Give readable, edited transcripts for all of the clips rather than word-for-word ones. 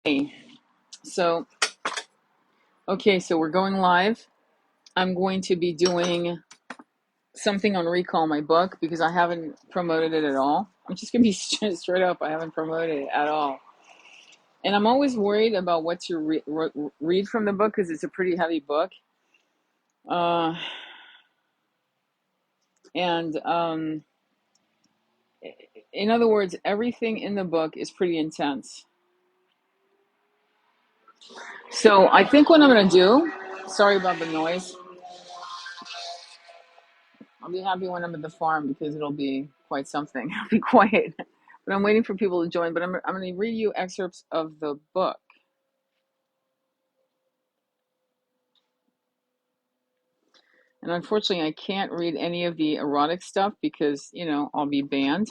Hey, so, okay, so we're going live. I'm going to be doing something on Recall, my book, because I haven't promoted it at all. I'm just going to be straight up. I haven't promoted it at all. And I'm always worried about what to read from the book because it's a pretty heavy book. Uh, and in other words, everything in the book is pretty intense. So I think what I'm going to do, sorry about the noise. I'll be happy when I'm at the farm because it'll be quite something. I'll be quiet. But I'm waiting for people to join. But I'm going to read you excerpts of the book. And unfortunately, I can't read any of the erotic stuff because, I'll be banned.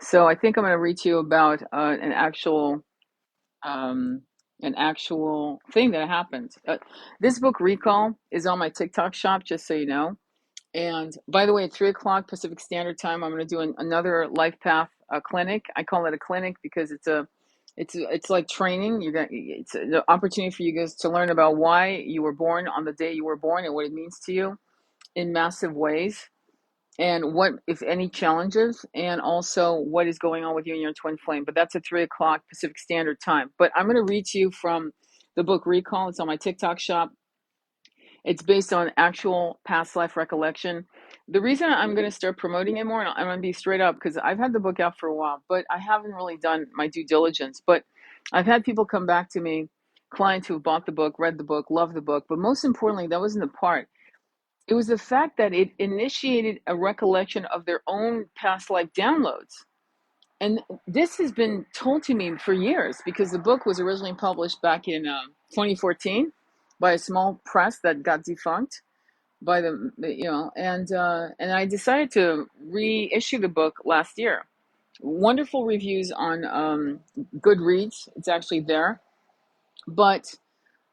So I think I'm going to read to you about um, an actual thing that happened. This book, Recall, is on my TikTok shop, just so you know. And by the way, at 3 o'clock Pacific Standard Time, I'm going to do another Life Path clinic. I call it a clinic because it's like training. It's an opportunity for you guys to learn about why you were born on the day you were born and what it means to you in massive ways, and what, if any, challenges, and also what is going on with you and your twin flame. But that's at 3 o'clock Pacific Standard Time. But I'm going to read to you from the book Recall. It's on my TikTok shop. It's based on actual past life recollection. The reason I'm going to start promoting it more, and I'm going to be straight up, because I've had the book out for a while, but I haven't really done my due diligence. But I've had people come back to me, clients who have bought the book, read the book, love the book. But most importantly, that wasn't the part. It was the fact that it initiated a recollection of their own past life downloads. And this has been told to me for years because the book was originally published back in 2014 by a small press that got defunct by and I decided to reissue the book last year. Wonderful reviews on Goodreads. It's actually there, but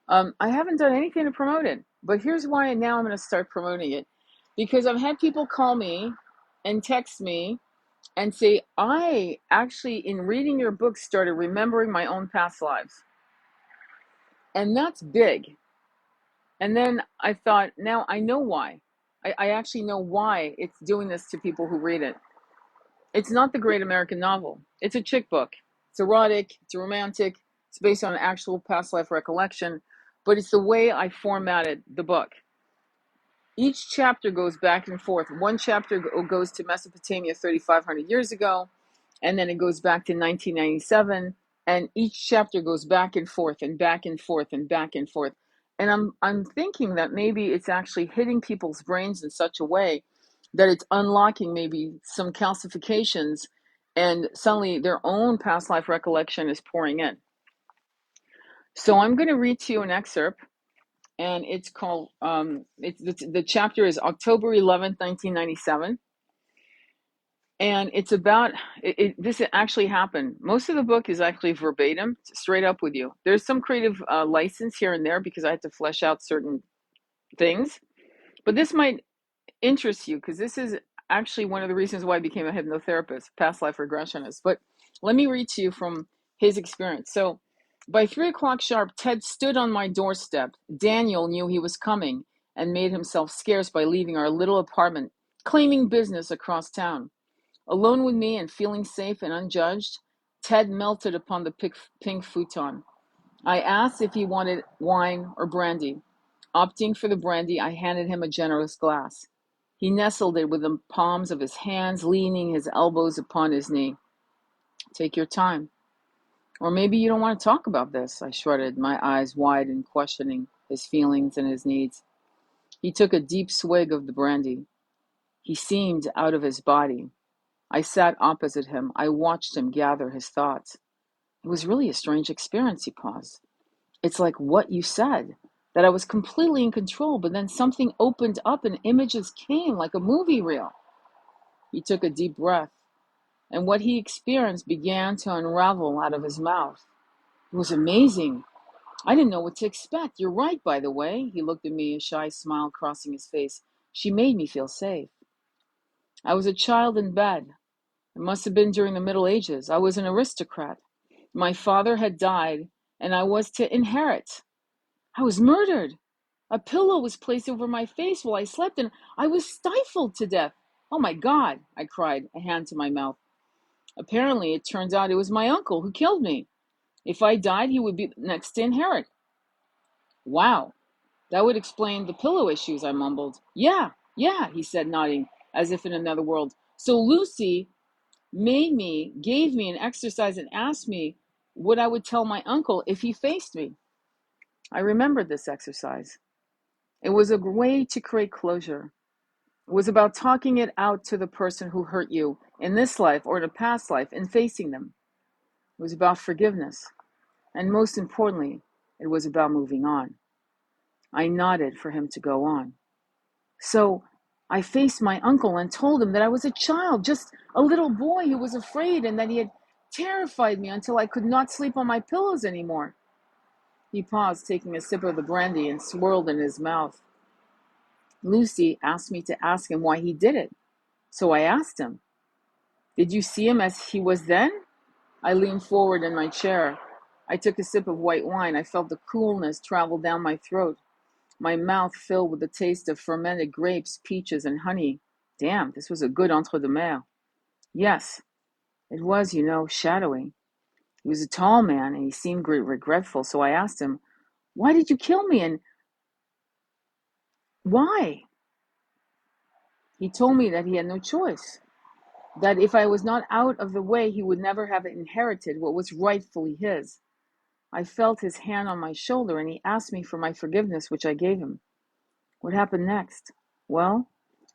I haven't done anything to promote it. But here's why now I'm going to start promoting it, because I've had people call me and text me and say, I actually, in reading your book, started remembering my own past lives. And that's big. And then I thought, now I know why. I actually know why it's doing this to people who read it. It's not the great American novel. It's a chick book. It's erotic, it's romantic, it's based on an actual past life recollection, but it's the way I formatted the book. Each chapter goes back and forth. One chapter goes to Mesopotamia 3,500 years ago, and then it goes back to 1997, and each chapter goes back and forth and back and forth and back and forth. And I'm thinking that maybe it's actually hitting people's brains in such a way that it's unlocking maybe some calcifications, and suddenly their own past life recollection is pouring in. So I'm going to read to you an excerpt, and it's called the chapter is October 11th, 1997. And it's about this actually happened. Most of the book is actually verbatim, straight up with you. There's some creative license here and there because I had to flesh out certain things, but this might interest you because this is actually one of the reasons why I became a hypnotherapist, past life regressionist. But let me read to you from his experience. So by 3 o'clock sharp, Ted stood on my doorstep. Daniel knew he was coming and made himself scarce by leaving our little apartment, claiming business across town. Alone with me and feeling safe and unjudged, Ted melted upon the pink futon. I asked if he wanted wine or brandy. Opting for the brandy, I handed him a generous glass. He nestled it with the palms of his hands, leaning his elbows upon his knee. Take your time. Or maybe you don't want to talk about this, I shrugged, my eyes wide and questioning his feelings and his needs. He took a deep swig of the brandy. He seemed out of his body. I sat opposite him. I watched him gather his thoughts. It was really a strange experience, he paused. It's like what you said, that I was completely in control, but then something opened up and images came like a movie reel. He took a deep breath, and what he experienced began to unravel out of his mouth. It was amazing. I didn't know what to expect. You're right, by the way. He looked at me, a shy smile crossing his face. She made me feel safe. I was a child in bed. It must have been during the Middle Ages. I was an aristocrat. My father had died, and I was to inherit. I was murdered. A pillow was placed over my face while I slept, and I was stifled to death. Oh my God, I cried, a hand to my mouth. Apparently, it turns out it was my uncle who killed me. If I died, he would be next to inherit. Wow, that would explain the pillow issues, I mumbled. Yeah, he said, nodding, as if in another world. So Lucy gave me an exercise and asked me what I would tell my uncle if he faced me. I remembered this exercise. It was a way to create closure. It was about talking it out to the person who hurt you in this life or in a past life and facing them. It was about forgiveness. And most importantly, it was about moving on. I nodded for him to go on. So I faced my uncle and told him that I was a child, just a little boy who was afraid, and that he had terrified me until I could not sleep on my pillows anymore. He paused, taking a sip of the brandy, and swirled in his mouth. Lucy asked me to ask him why he did it. So I asked him, "Did you see him as he was then?" I leaned forward in my chair. I took a sip of white wine. I felt the coolness travel down my throat. My mouth filled with the taste of fermented grapes, peaches, and honey. Damn, this was a good entre-deux-mer. Yes, it was, shadowy. He was a tall man, and he seemed regretful, so I asked him, "Why did you kill me, and why?" He told me that he had no choice, that if I was not out of the way, he would never have inherited what was rightfully his. I felt his hand on my shoulder, and he asked me for my forgiveness, which I gave him. What happened next? Well,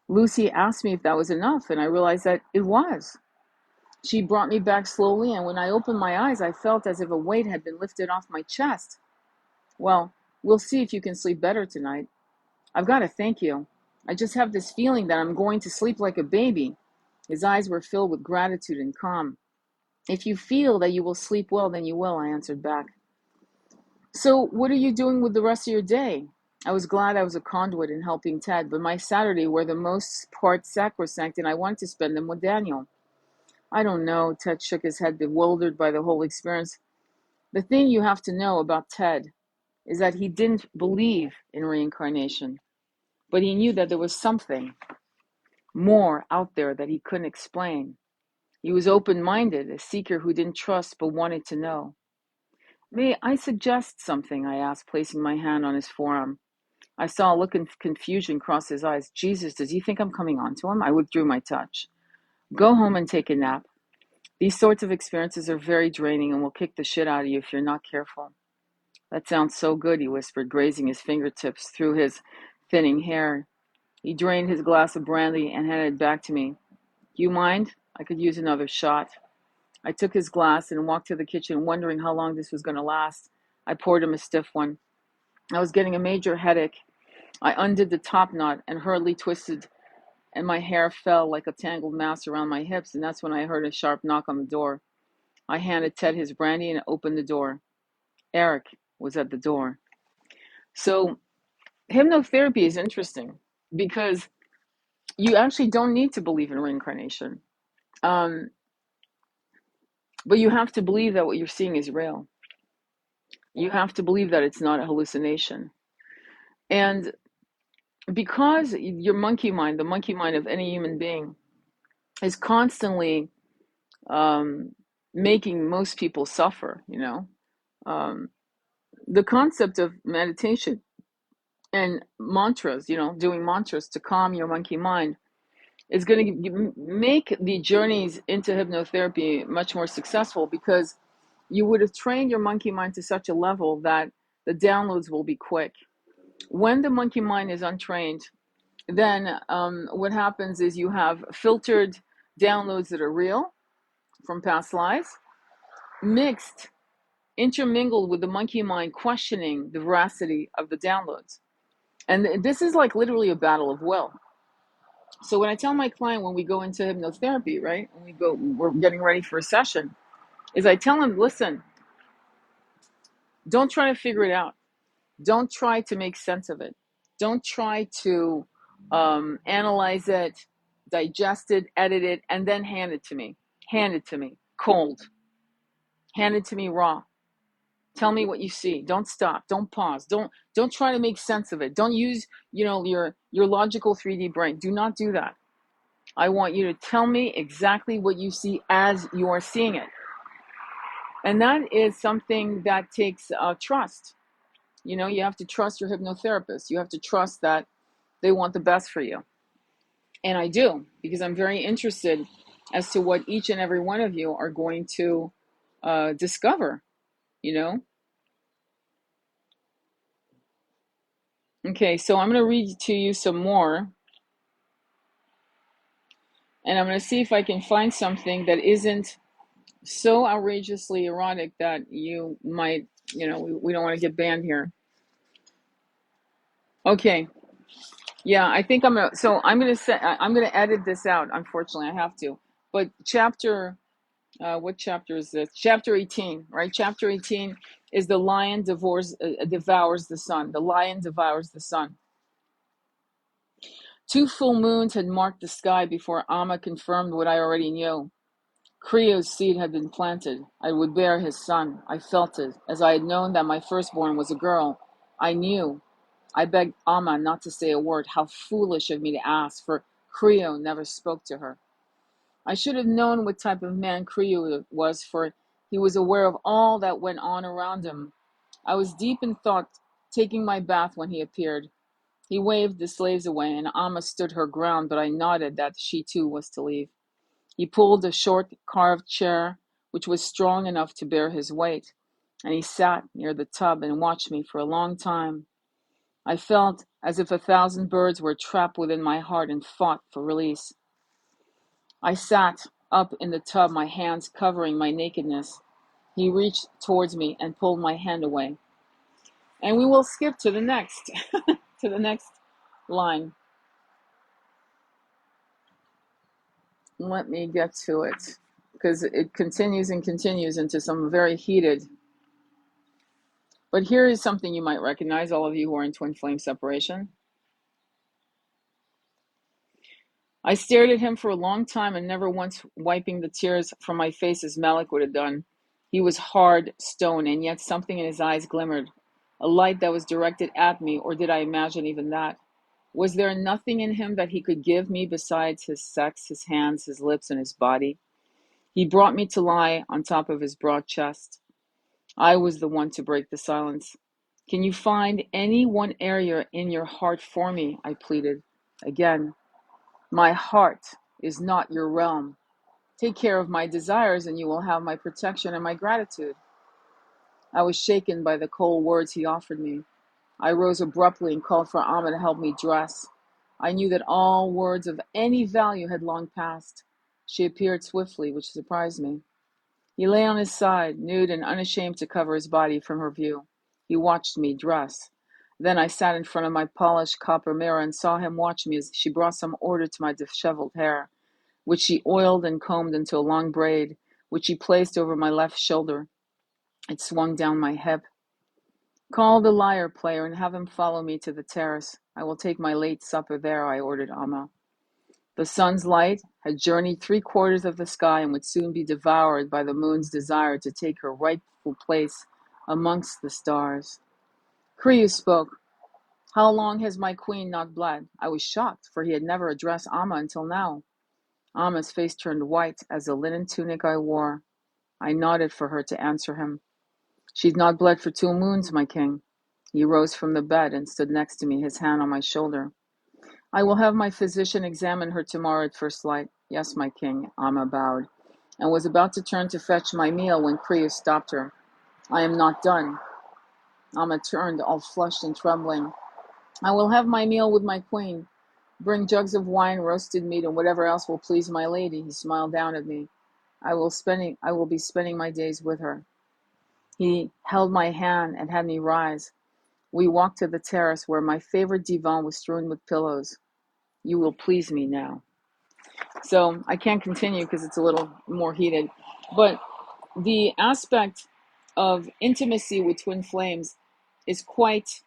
Lucy asked me if that was enough, and I realized that it was. She brought me back slowly, and when I opened my eyes, I felt as if a weight had been lifted off my chest. Well, we'll see if you can sleep better tonight. I've got to thank you. I just have this feeling that I'm going to sleep like a baby. His eyes were filled with gratitude and calm. If you feel that you will sleep well, then you will, I answered back. So, what are you doing with the rest of your day? I was glad I was a conduit in helping Ted, but my Saturday were the most part sacrosanct, and I wanted to spend them with Daniel. I don't know, Ted shook his head, bewildered by the whole experience. The thing you have to know about Ted is that he didn't believe in reincarnation, but he knew that there was something more out there that he couldn't explain. He was open-minded, a seeker who didn't trust but wanted to know. May I suggest something? I asked, placing my hand on his forearm. I saw a look of confusion cross his eyes. Jesus, does he think I'm coming on to him? I withdrew my touch. Go home and take a nap. These sorts of experiences are very draining and will kick the shit out of you if you're not careful. That sounds so good, he whispered, grazing his fingertips through his thinning hair. He drained his glass of brandy and handed it back to me. Do you mind? I could use another shot. I took his glass and walked to the kitchen, wondering how long this was going to last. I poured him a stiff one. I was getting a major headache. I undid the top knot and hurriedly twisted, and my hair fell like a tangled mass around my hips, and that's when I heard a sharp knock on the door. I handed Ted his brandy and opened the door. Eric was at the door. So, hypnotherapy is interesting because you actually don't need to believe in reincarnation. Um, but you have to believe that what you're seeing is real. You have to believe that it's not a hallucination. And because your monkey mind, the monkey mind of any human being, is constantly making most people suffer, um, the concept of meditation and mantras, doing mantras to calm your monkey mind is going to make the journeys into hypnotherapy much more successful because you would have trained your monkey mind to such a level that the downloads will be quick. When the monkey mind is untrained, then what happens is you have filtered downloads that are real from past lives, mixed, intermingled with the monkey mind questioning the veracity of the downloads. And this is like literally a battle of will. So when I tell my client when we go into hypnotherapy, right, we're getting ready for a session, is I tell them, listen, don't try to figure it out. Don't try to make sense of it. Don't try to analyze it, digest it, edit it, and then hand it to me. Hand it to me, cold. Hand it to me raw. Tell me what you see. Don't stop. Don't pause. Don't try to make sense of it. Don't use, your logical 3D brain. Do not do that. I want you to tell me exactly what you see as you're seeing it. And that is something that takes trust. You have to trust your hypnotherapist. You have to trust that they want the best for you. And I do, because I'm very interested as to what each and every one of you are going to discover, you know? Okay, so I'm going to read to you some more. And I'm going to see if I can find something that isn't so outrageously erotic that you might, we don't want to get banned here. Okay. Yeah, I think I'm going to edit this out. Unfortunately, I have to. But what chapter is this? Chapter 18, right? Chapter 18 is the lion devours the sun. The lion devours the sun. 2 full moons had marked the sky before Amma confirmed what I already knew. Creo's seed had been planted. I would bear his son. I felt it. As I had known that my firstborn was a girl, I knew. I begged Amma not to say a word. How foolish of me to ask, for Creo never spoke to her. I should have known what type of man Creo was, for he was aware of all that went on around him. I was deep in thought, taking my bath when he appeared. He waved the slaves away, and Amma stood her ground, but I nodded that she too was to leave. He pulled a short carved chair, which was strong enough to bear his weight, and he sat near the tub and watched me for a long time. I felt as if 1,000 birds were trapped within my heart and fought for release. I sat up in the tub, my hands covering my nakedness. He reached towards me and pulled my hand away. And we will skip to the next, to the next line. Let me get to it, because it continues and continues into some very heated. But here is something you might recognize, all of you who are in twin flame separation. I stared at him for a long time and never once wiping the tears from my face as Malik would have done. He was hard stone, and yet something in his eyes glimmered, a light that was directed at me, or did I imagine even that? Was there nothing in him that he could give me besides his sex, his hands, his lips, and his body? He brought me to lie on top of his broad chest. I was the one to break the silence. Can you find any one area in your heart for me? I pleaded. Again, my heart is not your realm. Take care of my desires and you will have my protection and my gratitude. I was shaken by the cold words he offered me. I rose abruptly and called for Amma to help me dress. I knew that all words of any value had long passed. She appeared swiftly, which surprised me. He lay on his side, nude and unashamed to cover his body from her view. He watched me dress. Then I sat in front of my polished copper mirror and saw him watch me as she brought some order to my disheveled hair, which she oiled and combed into a long braid, which she placed over my left shoulder. It swung down my hip. Call the lyre player and have him follow me to the terrace. I will take my late supper there, I ordered Amma. The sun's light had journeyed 3/4 of the sky and would soon be devoured by the moon's desire to take her rightful place amongst the stars. Kriyu spoke. How long has my queen not bled? I was shocked, for he had never addressed Amma until now. Amma's face turned white as the linen tunic I wore. I nodded for her to answer him. She's not bled for 2 moons, my king. He rose from the bed and stood next to me, his hand on my shoulder. I will have my physician examine her tomorrow at first light. Yes, my king, Amma bowed, and was about to turn to fetch my meal when Kriya stopped her. I am not done. Amma turned, all flushed and trembling. I will have my meal with my queen. Bring jugs of wine, roasted meat, and whatever else will please my lady. He smiled down at me. I will be spending my days with her. He held my hand and had me rise. We walked to the terrace where my favorite divan was strewn with pillows. You will please me now. So I can't continue because it's a little more heated. But the aspect of intimacy with twin flames is quite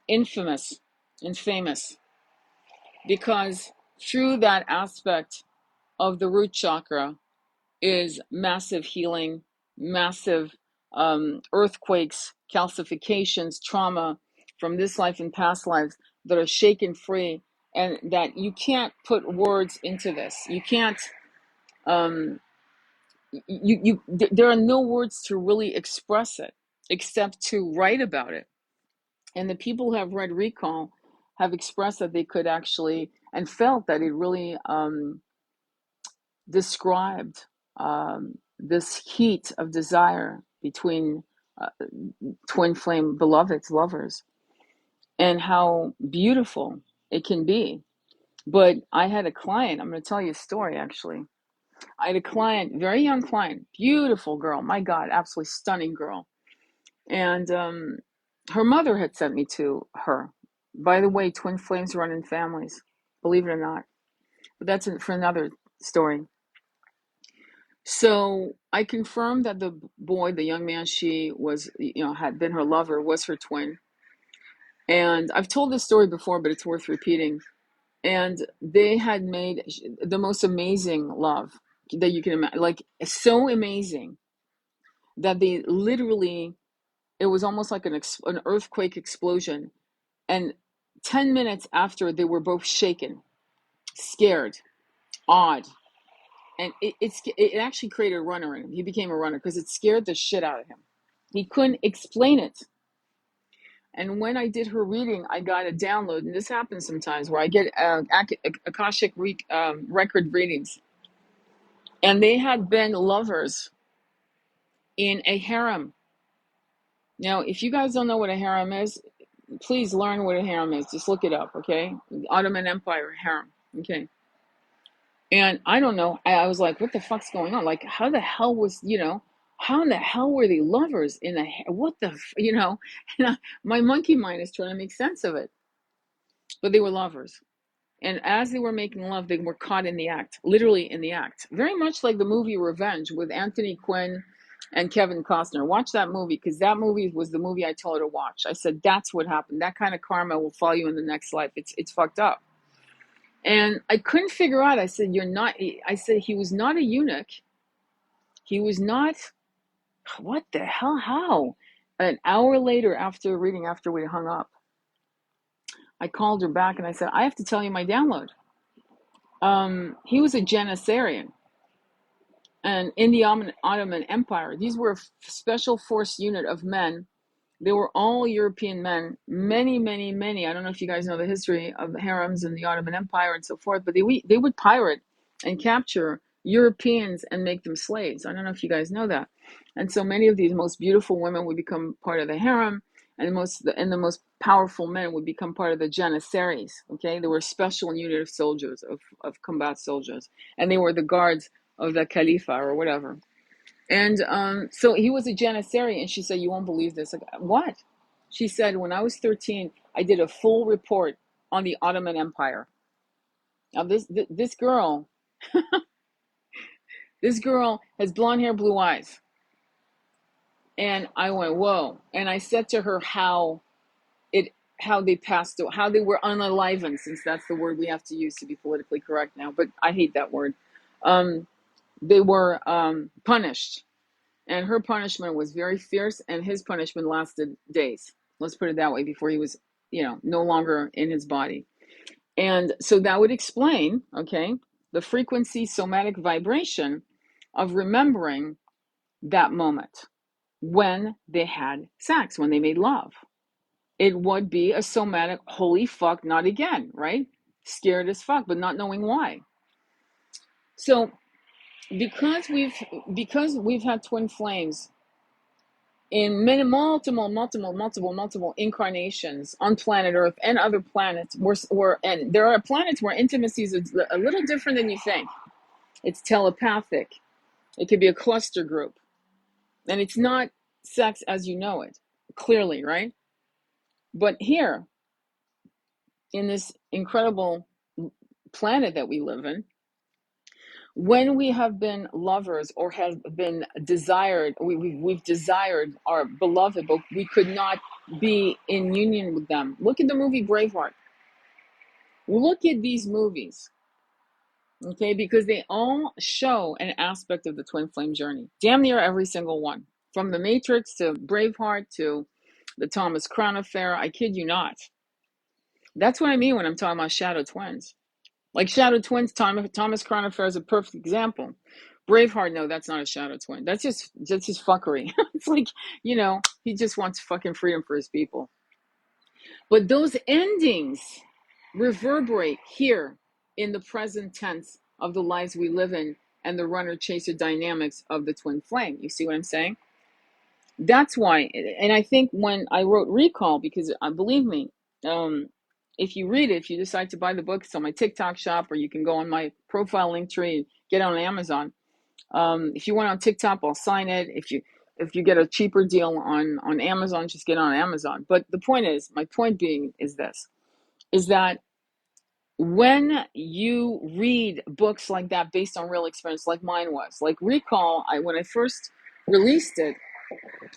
infamous and famous, because through that aspect of the root chakra, is massive healing, massive earthquakes, calcifications, trauma from this life and past lives that are shaken free, and that you can't put words into this. You can't. There are no words to really express it except to write about it. And the people who have read Recall have expressed that they could actually and felt that it really described this heat of desire between uh, twin flame beloveds, lovers, and how beautiful it can be. But I had a client, I'm going to tell you a story actually. I had a client, very young client, beautiful girl, my God, absolutely stunning girl. And her mother had sent me to her. By the way, twin flames run in families, believe it or not. But that's for another story. So I confirmed that the boy, the young man she was, had been her lover, was her twin. And I've told this story before, but it's worth repeating. And they had made the most amazing love that you can imagine, like so amazing that they literally, it was almost like an earthquake explosion. And 10 minutes after, they were both shaken, scared, awed. And it actually created a runner in him. He became a runner because it scared the shit out of him. He couldn't explain it. And when I did her reading, I got a download, and this happens sometimes where I get Akashic record readings. And they had been lovers in a harem. Now, if you guys don't know what a harem is, please learn what a harem is. Just look it up, okay? Ottoman Empire harem, okay? And I don't know. I was like, what the fuck's going on? Like, how the hell was, how in the hell were they lovers in the, what the, And my monkey mind is trying to make sense of it. But they were lovers. And as they were making love, they were caught in the act, literally in the act. Very much like the movie Revenge with Anthony Quinn and Kevin Costner. Watch that movie, because that movie was the movie I told her to watch. I said, that's what happened. That kind of karma will follow you in the next life. It's fucked up. And I couldn't figure out. I said, I said, he was not a eunuch. He was not, what the hell, how? An hour later after reading, after we hung up, I called her back and I said, I have to tell you my download. He was a Janissarian. And in the Ottoman Empire, these were a special force unit of men. They were all European men, many, many, many. I don't know if you guys know the history of the harems in the Ottoman Empire and so forth, but they would pirate and capture Europeans and make them slaves. I don't know if you guys know that. And so many of these most beautiful women would become part of the harem, and the most powerful men would become part of the Janissaries. Okay, they were a special unit of soldiers, of combat soldiers, and they were the guards of the Khalifa or whatever. And so he was a Janissary, and she said, you won't believe this. Like, what? She said, when I was 13, I did a full report on the Ottoman Empire. Now this girl, this girl has blonde hair, blue eyes. And I went, whoa. And I said to her how they passed, how they were unalivened, since that's the word we have to use to be politically correct now, but I hate that word. They were punished. And her punishment was very fierce, and his punishment lasted days. Let's put it that way, before he was, no longer in his body. And so that would explain, okay, the frequency, somatic vibration of remembering that moment when they had sex, when they made love. It would be a somatic, holy fuck, not again, right? Scared as fuck, but not knowing why. So because we've had twin flames in many multiple incarnations on planet Earth and other planets, and there are planets where intimacy is a little different than you think. It's telepathic. It could be a cluster group, and it's not sex as you know it, clearly, right? But here, in this incredible planet that we live in, when we have been lovers or have been desired, we've desired our beloved, but we could not be in union with them. Look at the movie Braveheart. Look at these movies. Okay, because they all show an aspect of the twin flame journey. Damn near every single one. From the Matrix to Braveheart to the Thomas Crown affair. I kid you not. That's what I mean when I'm talking about shadow twins. Like shadow twins, Thomas Crown affair is a perfect example. Braveheart, no, that's not a shadow twin. That's just fuckery. It's like, he just wants fucking freedom for his people. But those endings reverberate here in the present tense of the lives we live in and the runner chaser dynamics of the twin flame. You see what I'm saying? That's why, and I think when I wrote Recall, because believe me, if you read it, if you decide to buy the book, it's on my TikTok shop, or you can go on my profile link tree and get it on Amazon. If you want on TikTok, I'll sign it. If you get a cheaper deal on Amazon, just get it on Amazon. But the point is, my point being is this, is that when you read books like that based on real experience, like mine was, like Recall, when I first released it,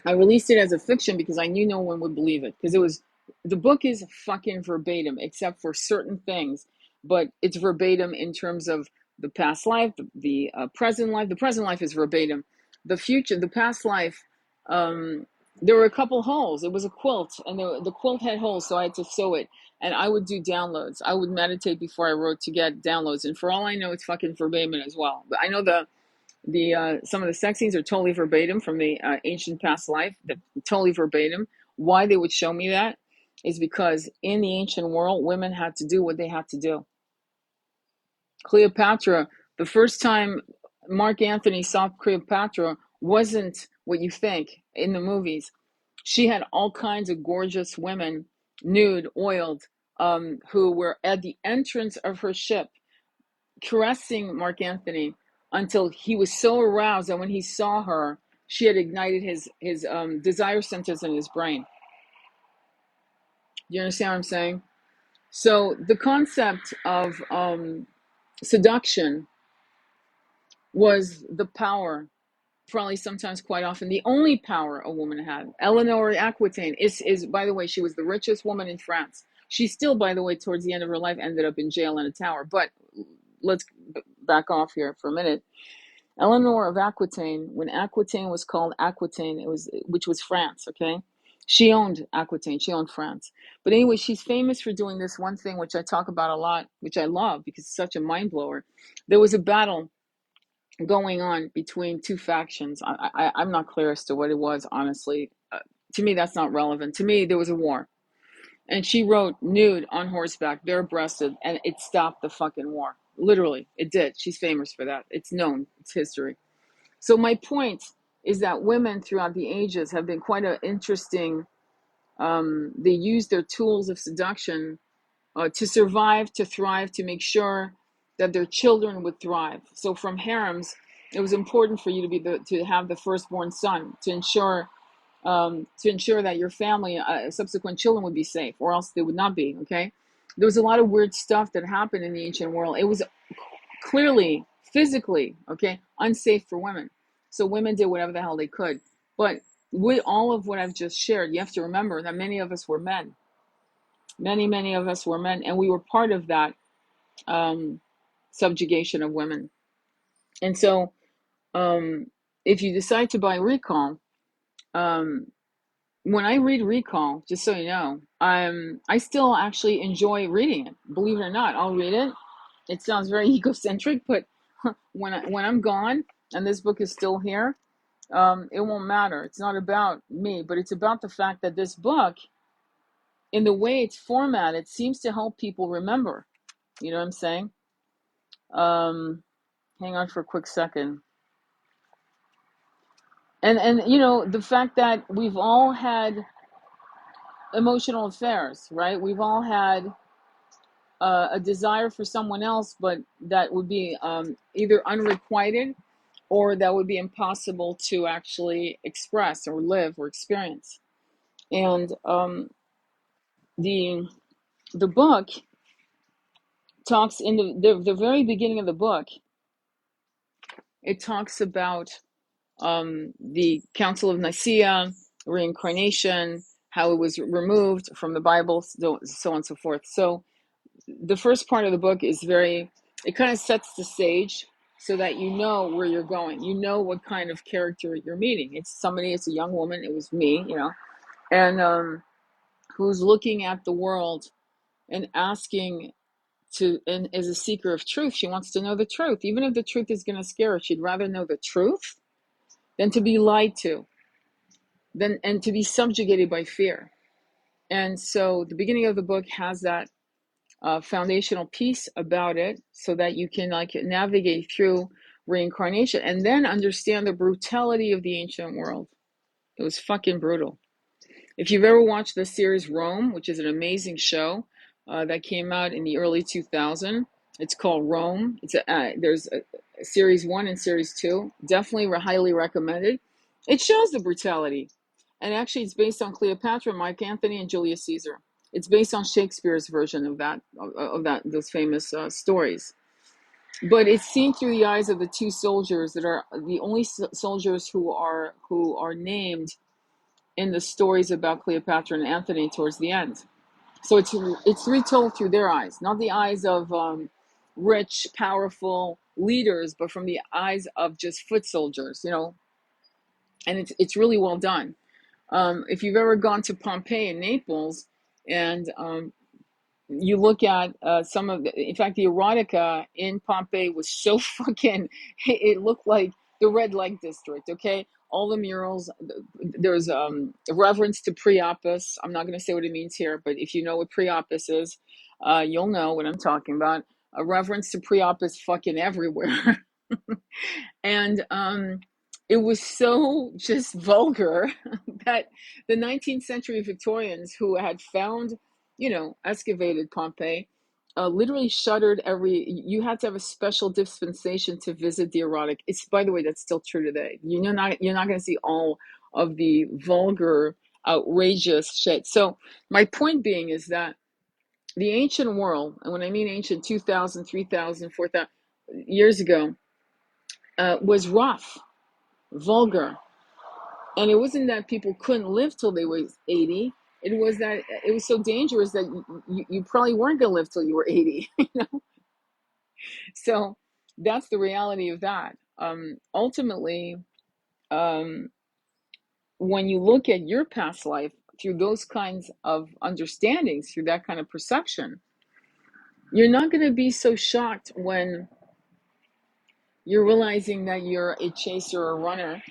I released it as a fiction because I knew no one would believe it. Because the book is fucking verbatim, except for certain things, but it's verbatim in terms of the past life, the present life. The present life is verbatim. The future, the past life, there were a couple holes. It was a quilt, and the quilt had holes, so I had to sew it. And I would do downloads. I would meditate before I wrote to get downloads. And for all I know, it's fucking verbatim as well. But I know some of the sex scenes are totally verbatim from the ancient past life. Totally verbatim. Why they would show me that is because in the ancient world, women had to do what they had to do. Cleopatra, the first time Mark Antony saw Cleopatra wasn't what you think in the movies. She had all kinds of gorgeous women, nude, oiled, who were at the entrance of her ship, caressing Mark Antony until he was so aroused that when he saw her, she had ignited his desire centers in his brain. Do you understand what I'm saying? So the concept of seduction was the power, probably sometimes quite often the only power a woman had. Eleanor Aquitaine is by the way, she was the richest woman in France. She still, by the way, towards the end of her life, ended up in jail in a tower. But let's back off here for a minute. Eleanor of Aquitaine, when Aquitaine was called Aquitaine, which was France, okay? She owned Aquitaine, she owned France. But anyway, she's famous for doing this one thing, which I talk about a lot, which I love because it's such a mind blower. There was a battle going on between two factions. I'm not clear as to what it was, honestly. To me, that's not relevant. To me, there was a war. And she wrote nude on horseback, bare-breasted, and it stopped the fucking war. Literally, it did. She's famous for that. It's known. It's history. So my point is that women throughout the ages have been quite an interesting. They use their tools of seduction to survive, to thrive, to make sure that their children would thrive. So from harems, it was important for you to have the firstborn son to ensure that your family, subsequent children would be safe, or else they would not be. Okay, there was a lot of weird stuff that happened in the ancient world. It was clearly physically, okay, unsafe for women. So women did whatever the hell they could. But with all of what I've just shared, you have to remember that many of us were men. Many of us were men, and we were part of that subjugation of women. And so, if you decide to buy Recall, when I read Recall, just so you know, I still actually enjoy reading it. Believe it or not, I'll read it. It sounds very egocentric, but when I'm gone and this book is still here, it won't matter. It's not about me, but it's about the fact that this book, in the way it's formatted, seems to help people remember. You know what I'm saying? Hang on for a quick second. And the fact that we've all had emotional affairs, right? We've all had a desire for someone else, but that would be either unrequited or that would be impossible to actually express or live or experience. And the book talks in the very beginning of the book. It talks about the Council of Nicaea, reincarnation, how it was removed from the Bible, so on and so forth. So the first part of the book is very it kind of sets the stage so that you know where you're going. You know what kind of character you're meeting. It's somebody, it's a young woman, it was me, and who's looking at the world and asking and as a seeker of truth, she wants to know the truth. Even if the truth is going to scare her, she'd rather know the truth than to be lied to, and to be subjugated by fear. And so the beginning of the book has that foundational piece about it so that you can like navigate through reincarnation and then understand the brutality of the ancient world. It was fucking brutal. If you've ever watched the series Rome, which is an amazing show that came out in the early 2000s, it's called Rome. There's a series 1 and series 2. Definitely highly recommended. It shows the brutality, and actually, it's based on Cleopatra, Mark Antony, and Julius Caesar. It's based on Shakespeare's version of those famous stories. But it's seen through the eyes of the two soldiers that are the only soldiers who are named in the stories about Cleopatra and Antony towards the end. So it's retold through their eyes, not the eyes of rich, powerful leaders, but from the eyes of just foot soldiers, and it's really well done. If you've ever gone to Pompeii and Naples, and you look at in fact, the erotica in Pompeii was so fucking, it looked like the red light district, okay? All the murals, there's reverence to Priapus. I'm not going to say what it means here, but if you know what Priapus is, you'll know what I'm talking about. A reverence to Priapus fucking everywhere. And it was so just vulgar that the 19th century Victorians who had found, excavated Pompeii, literally shuddered you had to have a special dispensation to visit the erotic. It's, by the way, that's still true today. You're not going to see all of the vulgar, outrageous shit. So my point being is that the ancient world, and when I mean ancient, 2,000, 3,000, 4,000 years ago, was rough, vulgar. And it wasn't that people couldn't live till they were 80. It was that it was so dangerous that you probably weren't going to live till you were 80. So that's the reality of that. Ultimately, um, when you look at your past life through those kinds of understandings, through that kind of perception, you're not going to be so shocked when you're realizing that you're a chaser or a runner,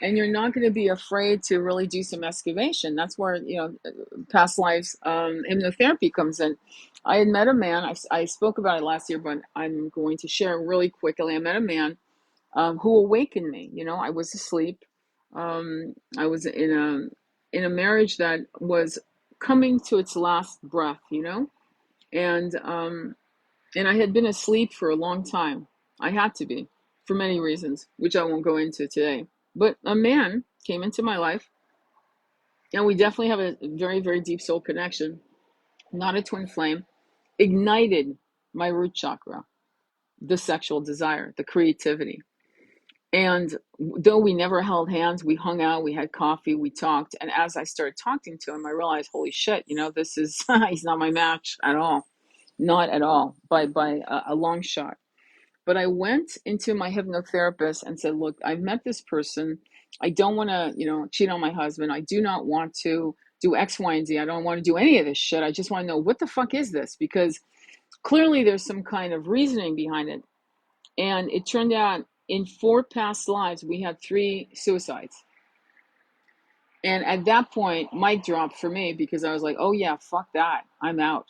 and you're not going to be afraid to really do some excavation. That's where past lives hypnotherapy comes in. I had met a man. I spoke about it last year, but I'm going to share really quickly. I met a man who awakened me. I was asleep. I was in a marriage that was coming to its last breath. And I had been asleep for a long time. I had to be, for many reasons, which I won't go into today. But a man came into my life, and we definitely have a very, very deep soul connection, not a twin flame, ignited my root chakra, the sexual desire, the creativity. And though we never held hands, we hung out, we had coffee, we talked. And as I started talking to him, I realized, holy shit, this is, he's not my match at all. Not at all, by a long shot. But I went into my hypnotherapist and said, look, I've met this person. I don't want to, cheat on my husband. I do not want to do X, Y, and Z. I don't want to do any of this shit. I just want to know, what the fuck is this? Because clearly there's some kind of reasoning behind it. And it turned out in 4 past lives, we had 3 suicides. And at that point, mic dropped for me, because I was like, oh yeah, fuck that. I'm out.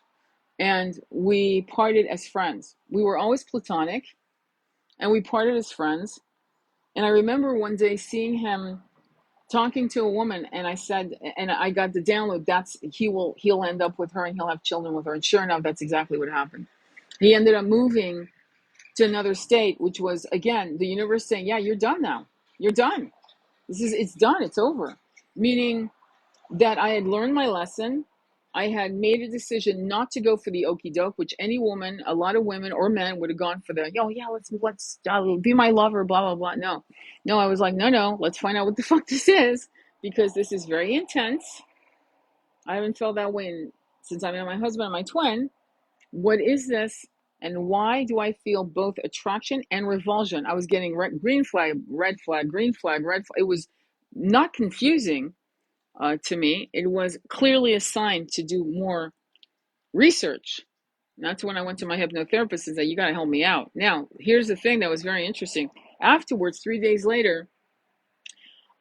And we parted as friends. We were always platonic, and we parted as friends. And I remember one day seeing him talking to a woman, and I said, and I got the download, he'll end up with her and he'll have children with her. And sure enough, that's exactly what happened. He ended up moving to another state, which was, again, the universe saying, yeah, you're done now. You're done. It's done. It's over. Meaning that I had learned my lesson. I had made a decision not to go for the okey doke, which any woman, a lot of women or men would have gone for the, yeah, let's be my lover, blah, blah, blah. No, I was like, no, let's find out what the fuck this is, because this is very intense. I haven't felt that way since I met my husband and my twin. What is this? And why do I feel both attraction and revulsion? I was getting green flag, red flag, green flag, red flag. It was not confusing to me. It was clearly a sign to do more research. And that's when I went to my hypnotherapist and said, you got to help me out. Now, here's the thing that was very interesting. Afterwards, 3 days later,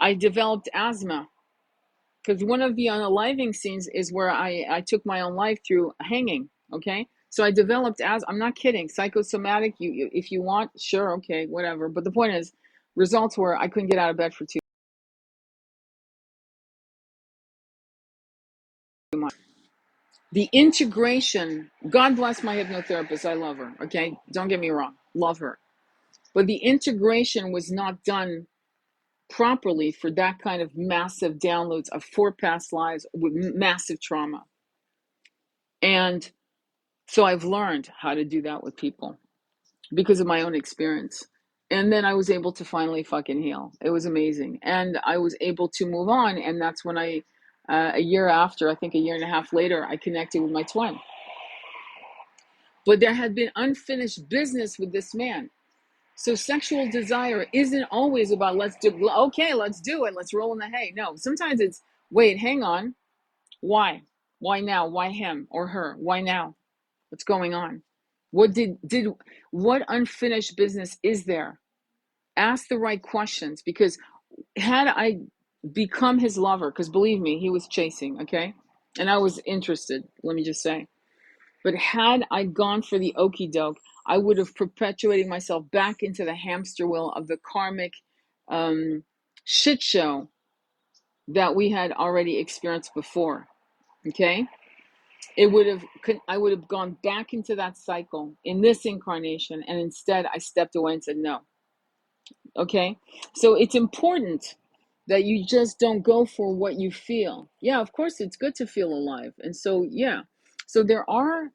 I developed asthma. Because one of the unaliving scenes is where I took my own life through hanging. Okay, so I developed as I'm not kidding, psychosomatic. You if you want, sure, okay, whatever. But the point is, results were I couldn't get out of bed for 2 months. The integration. God bless my hypnotherapist. I love her. Okay, don't get me wrong, love her. But the integration was not done properly for that kind of massive downloads of 4 past lives with massive trauma. And so I've learned how to do that with people because of my own experience. And then I was able to finally fucking heal. It was amazing. And I was able to move on. And that's when a year after, I think a year and a half later, I connected with my twin. But there had been unfinished business with this man. So sexual desire isn't always about let's do it, let's roll in the hay. No, sometimes it's wait, hang on. Why? Why now? Why him or her? Why now? What's going on? What unfinished business is there? Ask the right questions, because had I become his lover, because believe me, he was chasing, okay? And I was interested, let me just say. But had I gone for the okey doke, I would have perpetuated myself back into the hamster wheel of the karmic shit show that we had already experienced before. Okay? I would have gone back into that cycle in this incarnation, and instead I stepped away and said no. Okay? So it's important that you just don't go for what you feel. Yeah, of course it's good to feel alive. And so yeah. So there are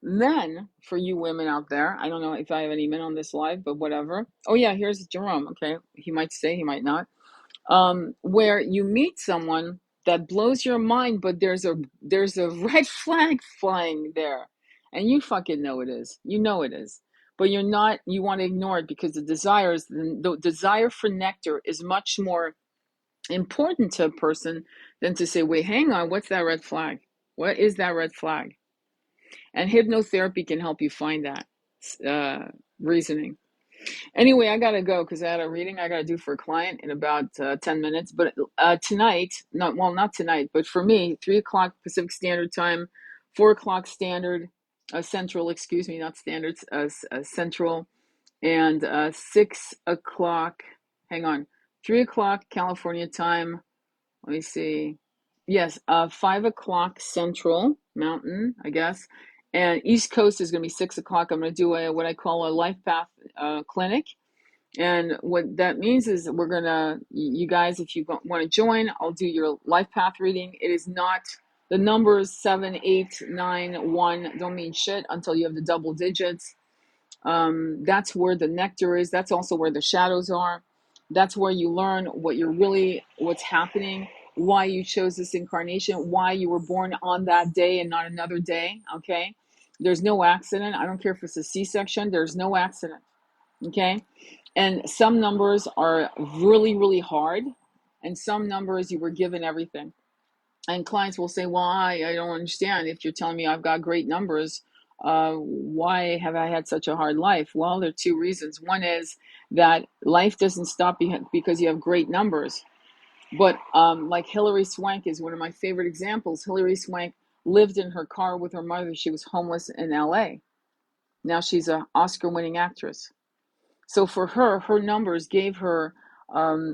men, for you women out there. I don't know if I have any men on this live, but whatever. Oh yeah, here's Jerome. Okay. He might stay, he might not. Where you meet someone that blows your mind, but there's a red flag flying there, and you fucking know it is. You know it is, but you're not. You want to ignore it because the desire for nectar is much more important to a person than to say, "Wait, hang on, what's that red flag? What is that red flag?" And hypnotherapy can help you find that reasoning. Anyway, I gotta go because I had a reading I gotta do for a client in about 10 minutes. But tonight, not tonight, but for me, 3 o'clock Pacific Standard Time, 4 o'clock Standard Central, excuse me, not Standard, Central, and 6 o'clock. Hang on, 3 o'clock California time. Let me see. Yes, 5 o'clock Central Mountain, I guess. And East Coast is going to be 6 o'clock. I'm going to do what I call a life path clinic. And what that means is we're going to, you guys, if you want to join, I'll do your life path reading. It is not, the numbers 7, 8, 9, 1 don't mean shit until you have the double digits. That's where the nectar is. That's also where the shadows are. That's where you learn what's happening, why you chose this incarnation, why you were born on that day and not another day. Okay. There's no accident. I don't care if it's a C-section. There's no accident. Okay. And some numbers are really, really hard. And some numbers you were given everything. And clients will say, well, I don't understand. If you're telling me I've got great numbers, why have I had such a hard life? Well, there are 2 reasons. One is that life doesn't stop because you have great numbers. But like Hilary Swank is one of my favorite examples. Hilary Swank lived in her car with her mother. She was homeless in LA. Now she's an Oscar-winning actress. So for her numbers gave her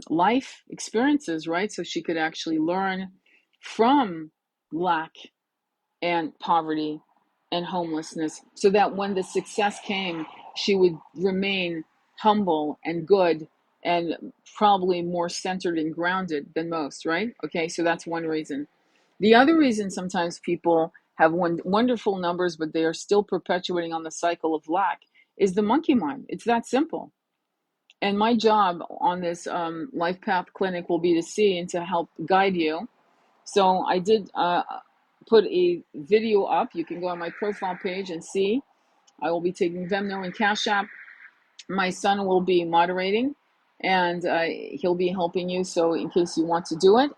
life experiences, right? So she could actually learn from lack and poverty and homelessness, so that when the success came, she would remain humble and good and probably more centered and grounded than most, right? Okay, so that's one reason. The other reason sometimes people have wonderful numbers, but they are still perpetuating on the cycle of lack is the monkey mind. It's that simple. And my job on this Life Path Clinic will be to see and to help guide you. So I did put a video up. You can go on my profile page and see. I will be taking Venmo and Cash App. My son will be moderating, and he'll be helping you. So in case you want to do it,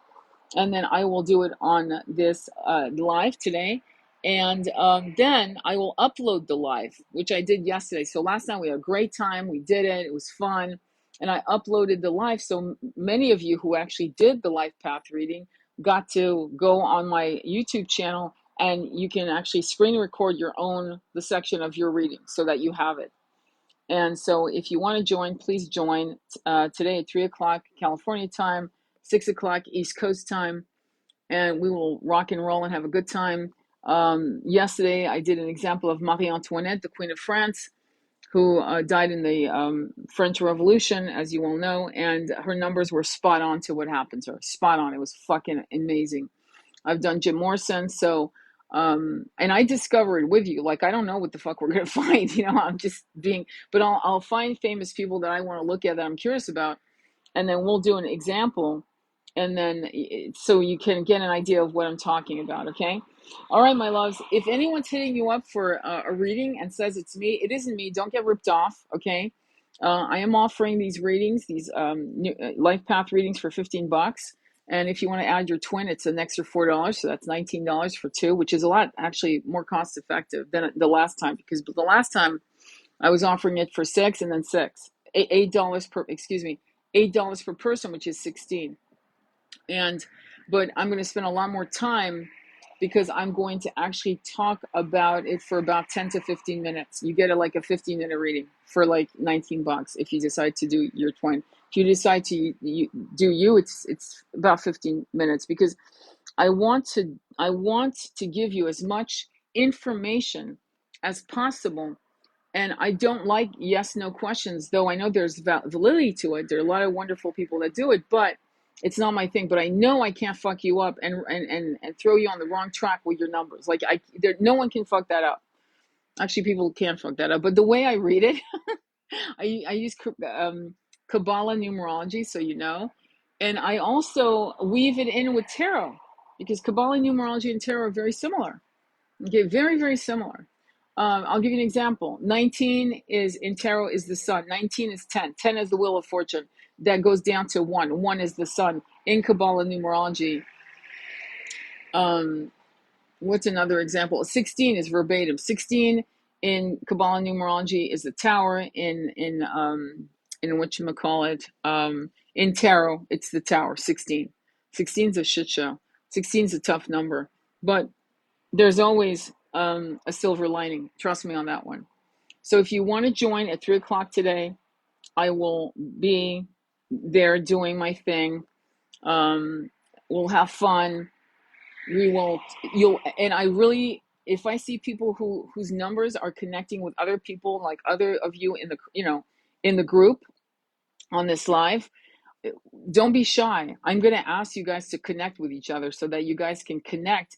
and then I will do it on this live today. And then I will upload the live, which I did yesterday. So last night we had a great time. We did it. It was fun. And I uploaded the live. So many of you who actually did the life path reading got to go on my YouTube channel, and you can actually screen record the section of your reading so that you have it. And so if you want to join, please join today at 3 o'clock California time, 6 o'clock East Coast time, and we will rock and roll and have a good time. Yesterday, I did an example of Marie Antoinette, the Queen of France, who died in the French Revolution, as you all know, and her numbers were spot on to what happened to her. Spot on. It was fucking amazing. I've done Jim Morrison, so and I discovered with you, like I don't know what the fuck we're gonna find, I'm just being, but I'll find famous people that I want to look at that I'm curious about, and then we'll do an example, and then so you can get an idea of what I'm talking about. Okay, all right, my loves. If anyone's hitting you up for a reading and says it's me, it isn't me. Don't get ripped off. Okay, I am offering these readings, these life path readings for $15. And if you want to add your twin, it's an extra $4. So that's $19 for two, which is a lot, actually more cost effective than the last time, because the last time I was offering it for six and then six, $8 per, excuse me, $8 per person, which is 16. But I'm going to spend a lot more time because I'm going to actually talk about it for about 10 to 15 minutes. You get like a 15-minute reading for like $19 if you decide to do your twin. If you decide to do you, it's about 15 minutes, because I want to give you as much information as possible. And I don't like yes, no questions, though I know there's validity to it. There are a lot of wonderful people that do it, but it's not my thing. But I know I can't fuck you up and throw you on the wrong track with your numbers. Like no one can fuck that up. Actually, people can't fuck that up. But the way I read it, I use Kabbalah numerology, so you know. And I also weave it in with tarot, because Kabbalah numerology and tarot are very similar. Okay, very, very similar. I'll give you an example. 19 is in tarot is the sun. 19 is 10. 10 is the wheel of fortune. That goes down to 1. 1 is the sun. In Kabbalah numerology, what's another example? 16 is verbatim. 16 in Kabbalah numerology is the tower. In whatchamacallit, in tarot, it's the tower. 16. 16 is a shit show. 16 is a tough number. But there's always a silver lining. Trust me on that one. So if you want to join at 3 o'clock today, I will be there doing my thing. We'll have fun. And I really, if I see people whose numbers are connecting with other people, like other of you in the group on this live, don't be shy. I'm going to ask you guys to connect with each other so that you guys can connect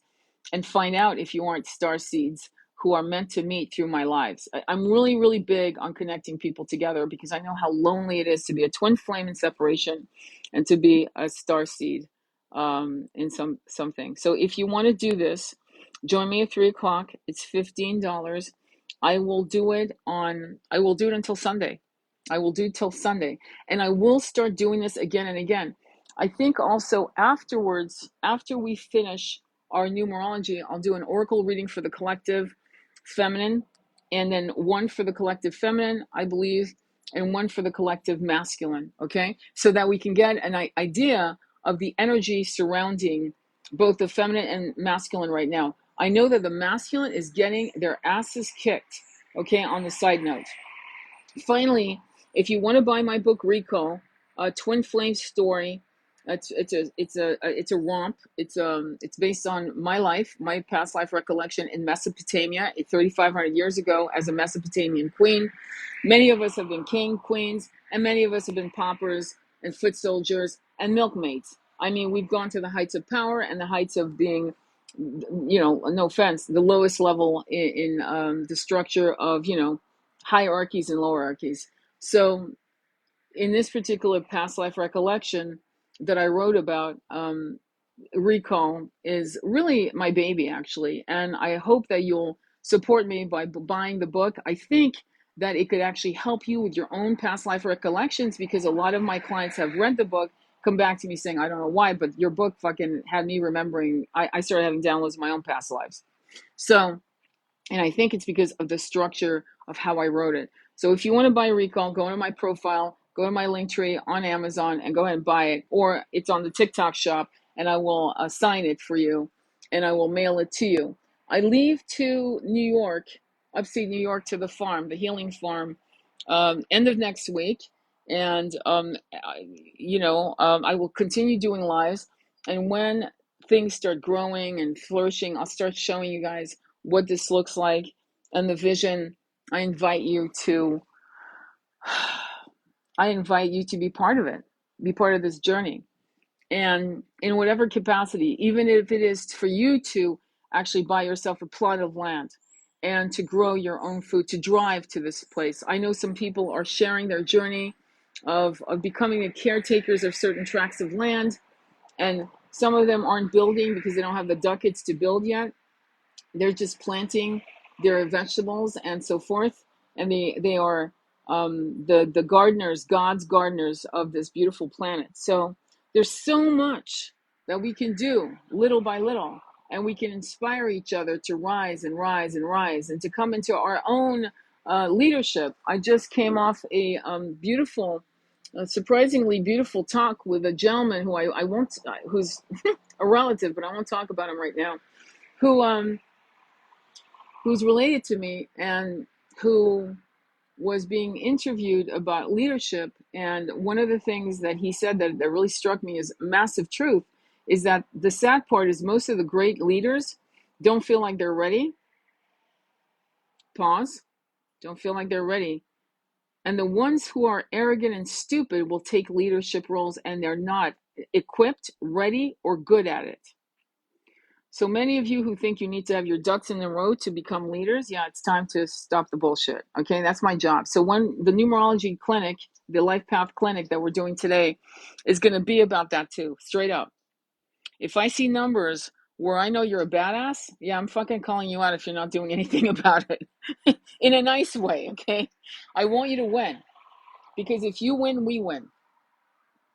and find out if you aren't star seeds who are meant to meet through my lives. I'm really, really big on connecting people together, because I know how lonely it is to be a twin flame in separation and to be a star seed in something. So if you want to do this, join me at 3 o'clock. It's $15. I will do it until Sunday. I will do it till Sunday. And I will start doing this again and again. I think also afterwards, after we finish our numerology, I'll do an oracle reading for the collective feminine, and then one for the collective feminine, I believe, and one for the collective masculine. Okay, so that we can get an idea of the energy surrounding both the feminine and masculine right now. I know that the masculine is getting their asses kicked. Okay, on the side note. Finally, if you want to buy my book Recall, Twin Flame Story, it's a romp. It's based on my life, my past life recollection in Mesopotamia 3,500 years ago as a Mesopotamian queen. Many of us have been king, queens, and many of us have been paupers and foot soldiers and milkmaids. I mean, we've gone to the heights of power and the heights of being, no offense, the lowest level in the structure of, hierarchies and lowerarchies. So in this particular past life recollection that I wrote about, Recall is really my baby, actually. And I hope that you'll support me by buying the book. I think that it could actually help you with your own past life recollections, because a lot of my clients have read the book, come back to me saying, I don't know why, but your book fucking had me remembering. I started having downloads of my own past lives. So, and I think it's because of the structure of how I wrote it. So if you want to buy Recall, go to my profile, go to my link tree on Amazon and go ahead and buy it. Or it's on the TikTok shop and I will sign it for you and I will mail it to you. I leave to New York, upstate New York, to the farm, the healing farm, end of next week. And, I will continue doing lives. And when things start growing and flourishing, I'll start showing you guys what this looks like and the vision. I invite you to be part of it, be part of this journey. And in whatever capacity, even if it is for you to actually buy yourself a plot of land and to grow your own food, to drive to this place. I know some people are sharing their journey of becoming the caretakers of certain tracts of land, and some of them aren't building because they don't have the ducats to build yet. They're just planting their vegetables and so forth, and they are the gardeners, God's gardeners of this beautiful planet. So there's so much that we can do little by little, and we can inspire each other to rise and rise and rise, and to come into our own leadership. I just came off a beautiful, surprisingly beautiful talk with a gentleman who I won't, who's a relative, but I won't talk about him right now, who who's related to me and who was being interviewed about leadership. And one of the things that he said that really struck me as massive truth is that the sad part is most of the great leaders don't feel like they're ready. Pause. Don't feel like they're ready. And the ones who are arrogant and stupid will take leadership roles and they're not equipped, ready, or good at it. So many of you who think you need to have your ducks in a row to become leaders, yeah, it's time to stop the bullshit. Okay, that's my job. So when the numerology clinic, the life path clinic that we're doing today, is going to be about that too, straight up. If I see numbers where I know you're a badass, yeah, I'm fucking calling you out if you're not doing anything about it. In a nice way, okay? I want you to win. Because if you win, we win.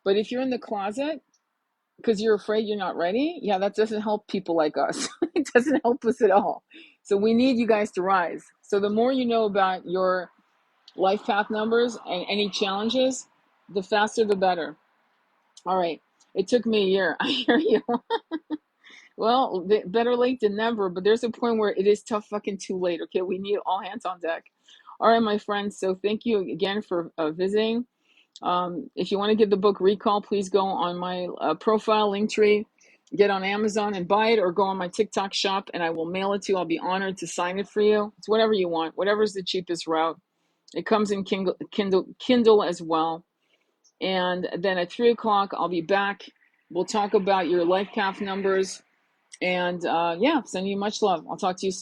But if you're in the closet because you're afraid you're not ready, yeah, that doesn't help people like us. It doesn't help us at all. So we need you guys to rise. So the more you know about your life path numbers and any challenges, the faster the better. All right. It took me a year. I hear you. Well, better late than never, but there's a point where it is tough fucking too late. Okay, we need all hands on deck. All right, my friends. So thank you again for visiting. If you want to give the book Recall, please go on my profile, Linktree, get on Amazon and buy it, or go on my TikTok shop and I will mail it to you. I'll be honored to sign it for you. It's whatever you want, whatever's the cheapest route. It comes in Kindle as well. And then at 3 o'clock, I'll be back. We'll talk about your life path numbers. And yeah, sending you much love. I'll talk to you soon.